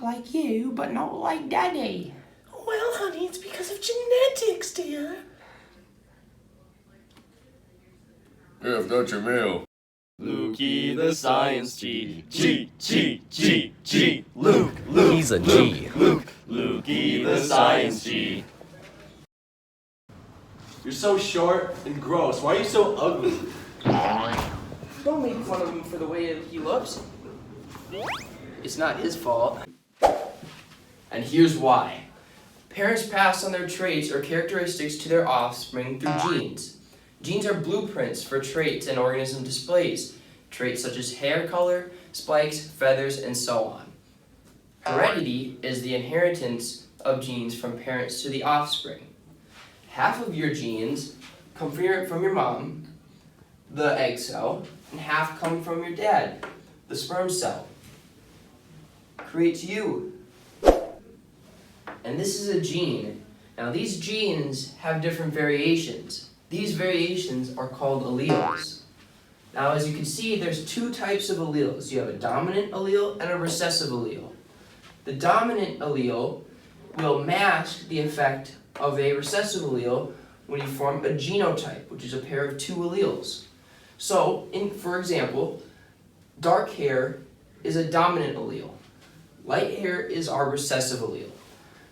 like you, but not like Daddy? Well, honey, it's because of genetics, dear. If that's your mail. Lukie the science G. G. Luke. He's a G. Lukie the science G. You're so short and gross. Why are you so ugly? Don't make fun of him for the way he looks. It's not his fault. And here's why. Parents pass on their traits or characteristics to their offspring through genes. Genes are blueprints for traits an organism displays. Traits such as hair color, spikes, feathers, and so on. Heredity is the inheritance of genes from parents to the offspring. Half of your genes come from your mom, the egg cell, and half come from your dad, the sperm cell. Creates you. And this is a gene. Now these genes have different variations. These variations are called alleles. Now as you can see, there's two types of alleles. You have a dominant allele and a recessive allele. The dominant allele will mask the effect of a recessive allele when you form a genotype, which is a pair of two alleles. So, for example, dark hair is a dominant allele. Light hair is our recessive allele.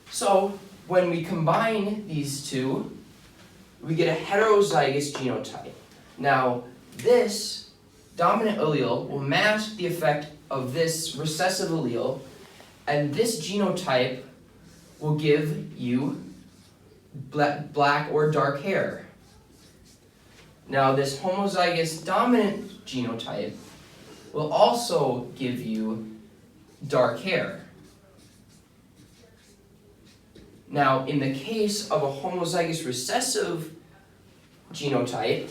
So, when we combine these two, we get a heterozygous genotype. Now, this dominant allele will mask the effect of this recessive allele, and this genotype will give you black or dark hair. Now, this homozygous dominant genotype will also give you dark hair. Now, in the case of a homozygous recessive genotype,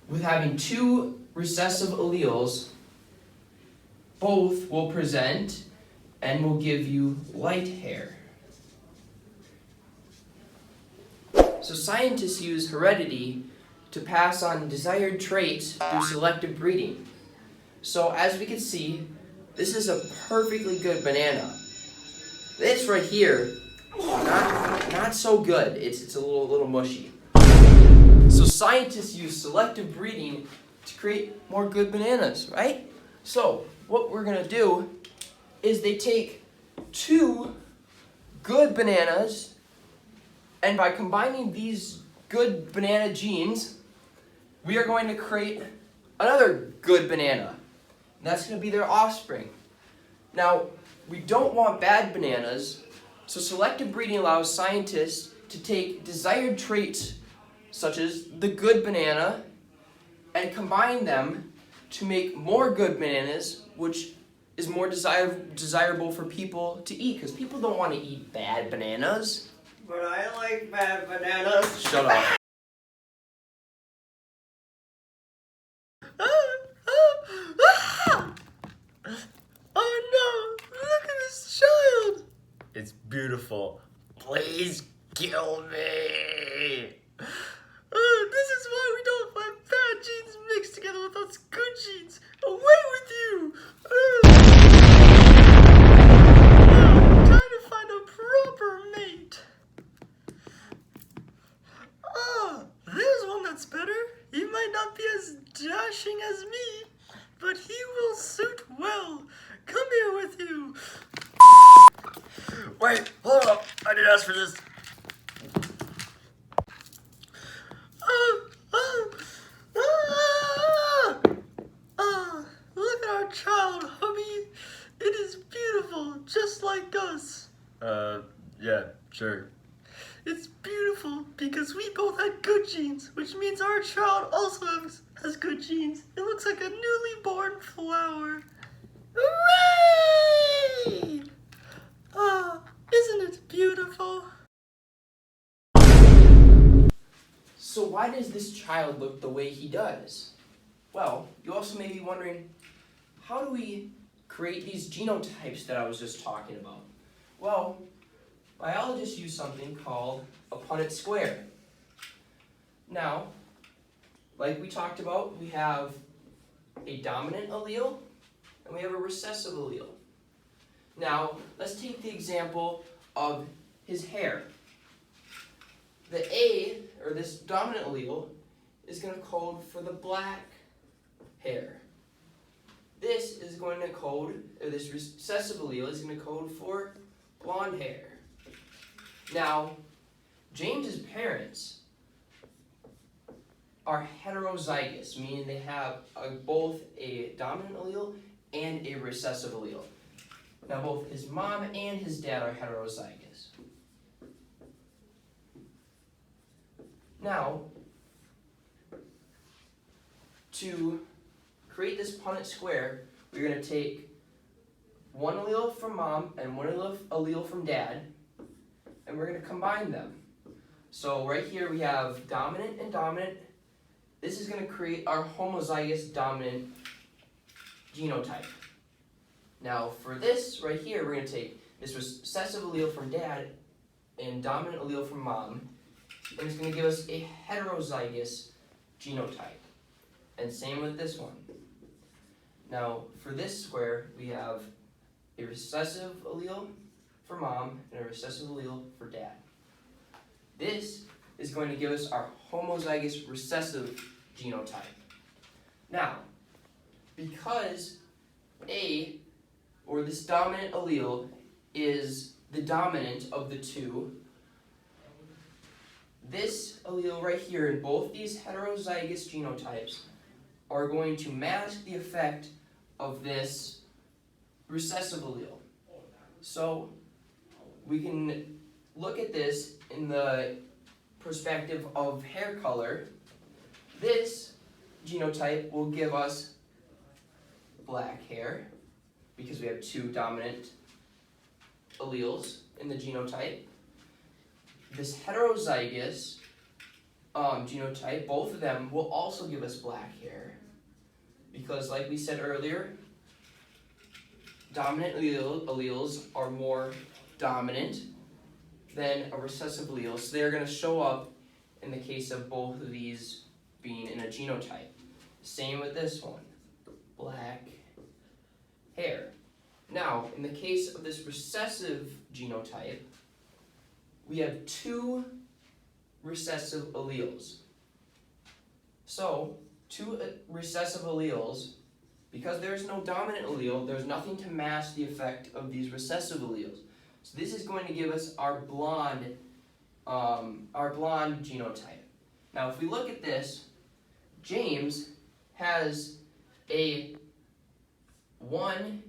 with having two recessive alleles, both will present and will give you light hair. So scientists use heredity to pass on desired traits through selective breeding. So as we can see, this is a perfectly good banana. This right here, not so good. It's a little mushy. So scientists use selective breeding to create more good bananas, right? So what we're gonna do is they take two good bananas, and by combining these good banana genes, we are going to create another good banana. And that's going to be their offspring. Now, we don't want bad bananas, so selective breeding allows scientists to take desired traits, such as the good banana, and combine them to make more good bananas, which is more desirable for people to eat, because people don't want to eat bad bananas. But I like bad bananas. Shut up. Oh no! Look at this child! It's beautiful. Please kill me. This is why we don't want bad genes mixed together with those good genes. Away with you! Now, time to find a proper mate. There's one that's better. He might not be as dashing as me, but he will suit well. Come here with you. Wait, hold up. I didn't ask for this. Look at our child, hubby. It is beautiful, just like us. Yeah, sure. It's beautiful because we both had good genes, which means our child also has good genes. It looks like a newly born flower. Hooray! Isn't it beautiful? So why does this child look the way he does? Well, you also may be wondering, how do we create these genotypes that I was just talking about? Well, biologists use something called a Punnett square. Now, like we talked about, we have a dominant allele and we have a recessive allele. Now, let's take the example of his hair. The A, or this dominant allele, is going to code for the black hair. This is going to code, or this recessive allele is going to code for blonde hair. Now, James's parents are heterozygous, meaning they have both a dominant allele and a recessive allele. Now, both his mom and his dad are heterozygous. Now, to create this Punnett square, we're going to take one allele from mom and one allele from dad, and we're going to combine them. So right here we have dominant and dominant. This is going to create our homozygous dominant genotype. Now for this right here, we're going to take this recessive allele from dad and dominant allele from mom, and it's going to give us a heterozygous genotype. And same with this one. Now for this square, we have a recessive allele for mom and a recessive allele for dad. This is going to give us our homozygous recessive genotype. Now, because A, or this dominant allele, is the dominant of the two, this allele right here in both these heterozygous genotypes are going to mask the effect of this recessive allele. So we can look at this in the perspective of hair color. This genotype will give us black hair because we have two dominant alleles in the genotype. This heterozygous genotype, both of them will also give us black hair because, like we said earlier, dominant alleles are more dominant than a recessive allele, so they're going to show up in the case of both of these being in a genotype. Same with this one, black hair. Now, in the case of this recessive genotype, we have two recessive alleles. So, two recessive alleles, because there's no dominant allele, there's nothing to mask the effect of these recessive alleles. So this is going to give us our blonde genotype. Now, if we look at this, James has a 1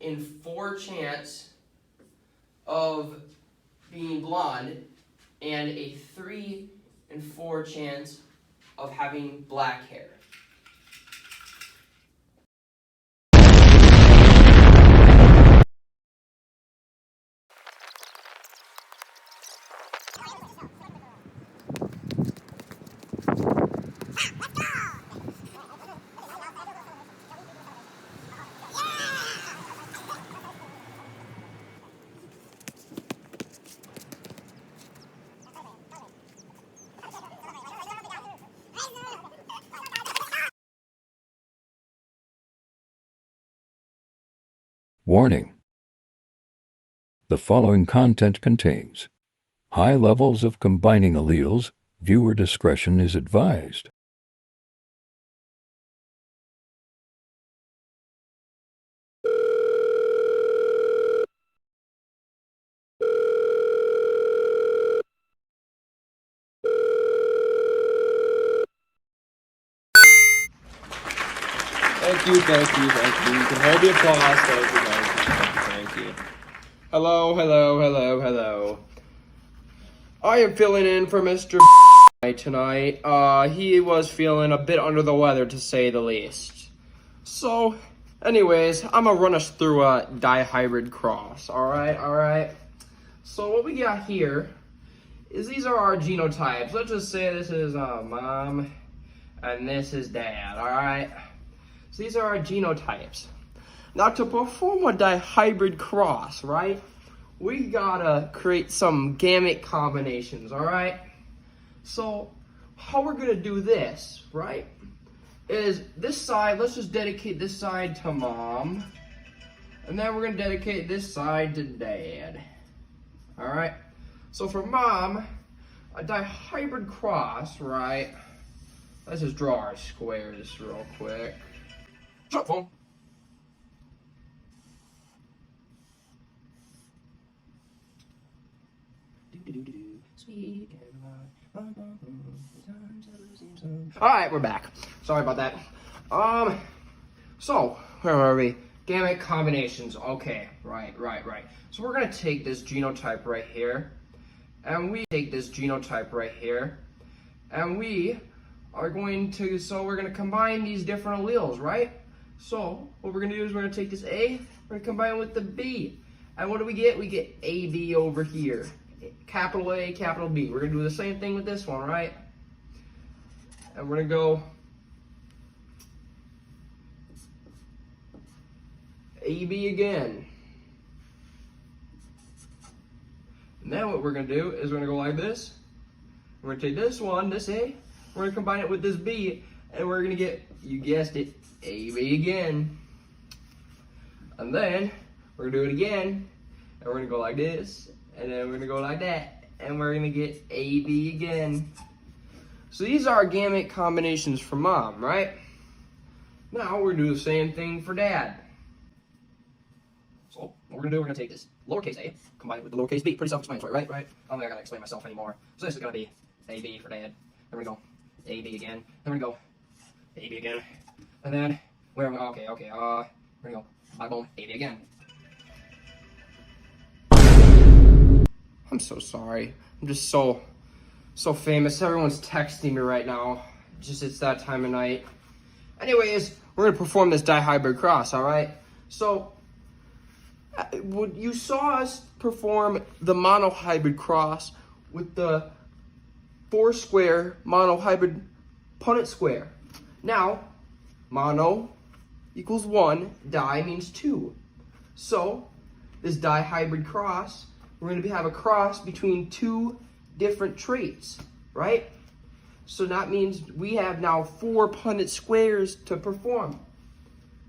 in 4 chance of being blonde and a 3 in 4 chance of having black hair. Warning. The following content contains high levels of combining alleles. Viewer discretion is advised. Thank you. You can hold the applause. Thank you. Hello. I am filling in for Mr. tonight. He was feeling a bit under the weather, to say the least. So, anyways, I'm gonna run us through a dihybrid cross. Alright. So what we got here is these are our genotypes. Let's just say this is mom and this is dad, alright? So these are our genotypes. Now to perform a dihybrid cross, right, we gotta create some gamete combinations, alright? So how we're gonna do this, right, is this side, let's just dedicate this side to mom, And then we're gonna dedicate this side to Dad. All right. So for Mom, a dihybrid cross, right? Let's just draw our squares real quick. Shut phone. All right, we're back. Sorry about that. So where are we? Gamete combinations. Okay, right. So we're gonna take this genotype right here, and we take this genotype right here, and we are going to. So we're gonna combine these different alleles, right? So what we're gonna do is we're gonna take this A, we're gonna combine it with the B, and what do we get? We get AB over here. Capital A, capital B. We're gonna do the same thing with this one, right? And we're gonna go AB again. And then what we're gonna do is we're gonna go like this. We're gonna take this one, this A, we're gonna combine it with this B, and we're gonna get, you guessed it, AB again. And then we're gonna do it again, and we're gonna go like this, and then we're gonna go like that, and we're gonna get AB again. So these are our gamete combinations for Mom, right? Now we're gonna do the same thing for Dad. So what we're gonna do, we're gonna take this lowercase a, combine it with the lowercase b. Pretty self-explanatory, right? I don't think I gotta explain myself anymore. So this is gonna be AB for Dad. Then we're gonna go AB again. Then we're gonna go AB again. And then where am I? Okay. We're gonna go bada boom, AB again. I'm so sorry. I'm just so famous. Everyone's texting me right now. Just it's that time of night. Anyways, we're gonna perform this dihybrid cross, all right? So, you saw us perform the monohybrid cross with the 4-square monohybrid Punnett square. Now, mono equals 1, di means 2. So, this dihybrid cross, we're going to have a cross between 2 different traits, right? So that means we have now 4 Punnett squares to perform.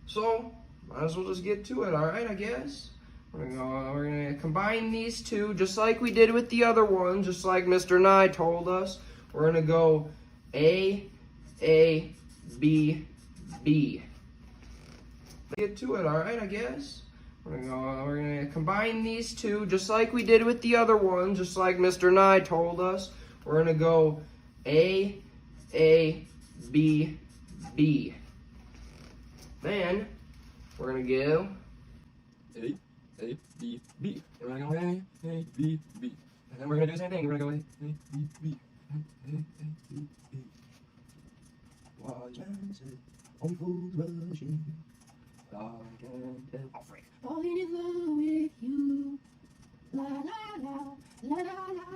So, might as well just get to it, all right, I guess. We're gonna combine these two, just like we did with the other one, just like Mr. Nye told us. We're gonna go A, B, B. Get to it, all right, I guess. We're gonna combine these two, just like we did with the other one, just like Mr. Nye told us. We're gonna go A, B, B. Then we're gonna go A, B, B. And we're gonna go A, B, B. And then we're gonna do the same thing. We're gonna go A, B, B. A, B, B. Wise man said, only fools rushing. Oh, freak. Falling in love with you. La la la, la la la.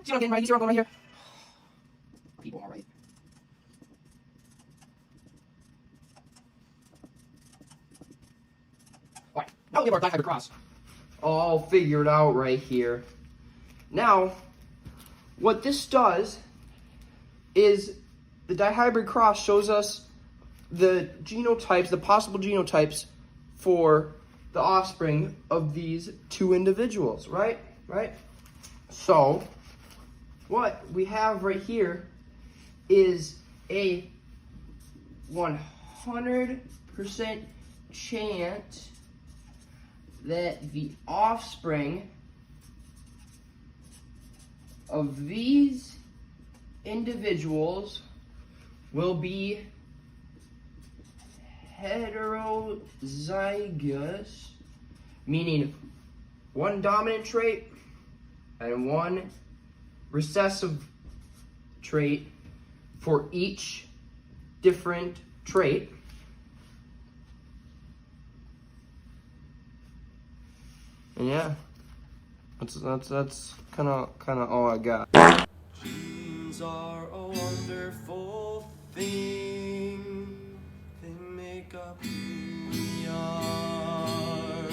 See what I'm getting right? You see what I'm going right here? People are right. Alright, now we have our dihybrid cross all figured out right here. Now, what this does is the dihybrid cross shows us the genotypes, the possible genotypes for the offspring of these 2 individuals, right? So, what we have right here is a 100% chance that the offspring of these individuals will be heterozygous, meaning 1 dominant trait and 1 recessive trait for each different trait. And yeah, that's kind of all I got. Genes are a wonderful thing. They make up who we are.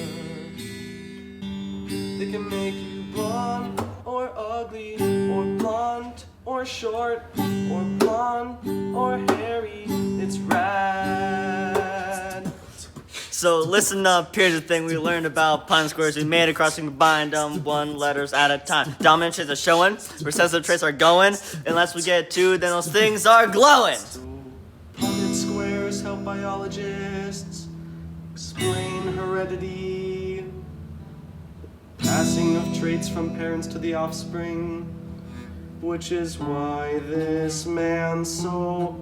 They can make you blonde or ugly, or blunt or short, or blonde or hairy. It's rad. So listen up, here's the thing we learned about Punnett squares. We made a cross and combined them one letters at a time. Dominant traits are showing, recessive traits are going. Unless we get two, then those things are glowing. Punnett squares help biologists explain heredity, passing of traits from parents to the offspring, which is why this man's so